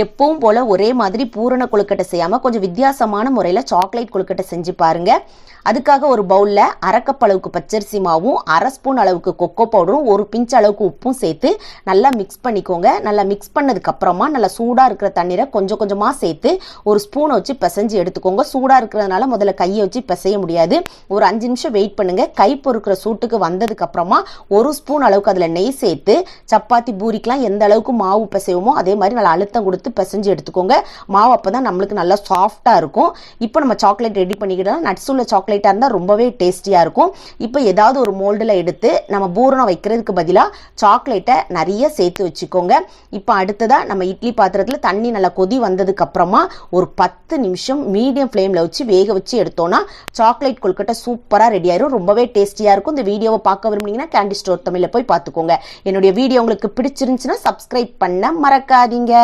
எப்பவும் போல ஒரே மாதிரி பூரண கொழுக்கட்டை செய்யாம கொஞ்சம் வித்தியாசமான முறையில சாக்லேட் கொழுக்கட்டை செஞ்சு பாருங்க. அதுக்காக ஒரு பவுல்ல அரை கப் அளவுக்கு பச்சரிசி மாவும், அரை ஸ்பூன் அளவுக்கு கொக்கோ பவுடரும், ஒரு பிஞ்ச் அளவுக்கு உப்பும் சேர்த்து நல்லா மிக்ஸ் பண்ணிக்கோங்க. நல்லா மிக்ஸ் பண்ணதுக்கு அப்புறமா நல்லா சூடா இருக்கிற தண்ணீரை கொஞ்சம் கொஞ்சமா சேர்த்து ஒரு ஸ்பூனை வச்சு பிசைஞ்சு எடுத்துக்கோங்க. சூடா இருக்கிறதுனால முதல்ல கையை வச்சு பிசைய முடியாது. ஒரு 5 நிமிஷம் வெயிட் பண்ணுங்க. கை பொறுக்கிற சூட்டுக்கு வந்ததுக்கு அப்புறமா ஒரு ஸ்பூன் அளவுக்கு அதுல நெய் சேர்த்து சப்பாத்தி பூரிக்கெல்லாம் எந்த அளவுக்கு மாவு பிசைவோமோ அதே மாதிரி நல்லா அழுத்தம் கொடுத்து பிசைஞ்சு எடுத்துக்கோங்க. மாவு அப்பதான் நம்மளுக்கு நல்லா சாஃப்டா இருக்கும். இப்போ நம்ம சாக்லேட் ரெடி பண்ணிக்கிட்டோம். நட்ஸ் உள்ள சாக்லேட்டா இருந்தால் ரொம்பவே டேஸ்டியா இருக்கும். இப்போ ஏதாவது ஒரு மோல்டில் எடுத்து நம்ம பூரணம் வைக்கிறதுக்கு பதிலாக சாக்லேட்டை நிறைய சேர்த்து வச்சுக்கோங்க. இப்போ அடுத்ததா நம்ம இட்லி பாத்திரத்தில் தண்ணி நல்லா கொதி வந்ததுக்கு அப்புறமா ஒரு 10 நிமிஷம் மீடியம் ஃப்ளேம்ல வச்சு வேக வச்சு எடுத்தோம்னா சாக்லேட் கொழுக்கட்டை சூப்பரா ரெடி ஆயிரும். ரொம்பவே டேஸ்டியா இருக்கும். இந்த வீடியோவை பார்க்க விரும்புனீங்கன்னா கேண்டி ஸ்டோர் தமிழ்ல போய் பார்த்துக்கோங்க. என்னுடைய வீடியோ உங்களுக்கு பிடிச்சிருந்துச்சுன்னா சப்ஸ்கிரைப் பண்ண மறக்காதீங்க.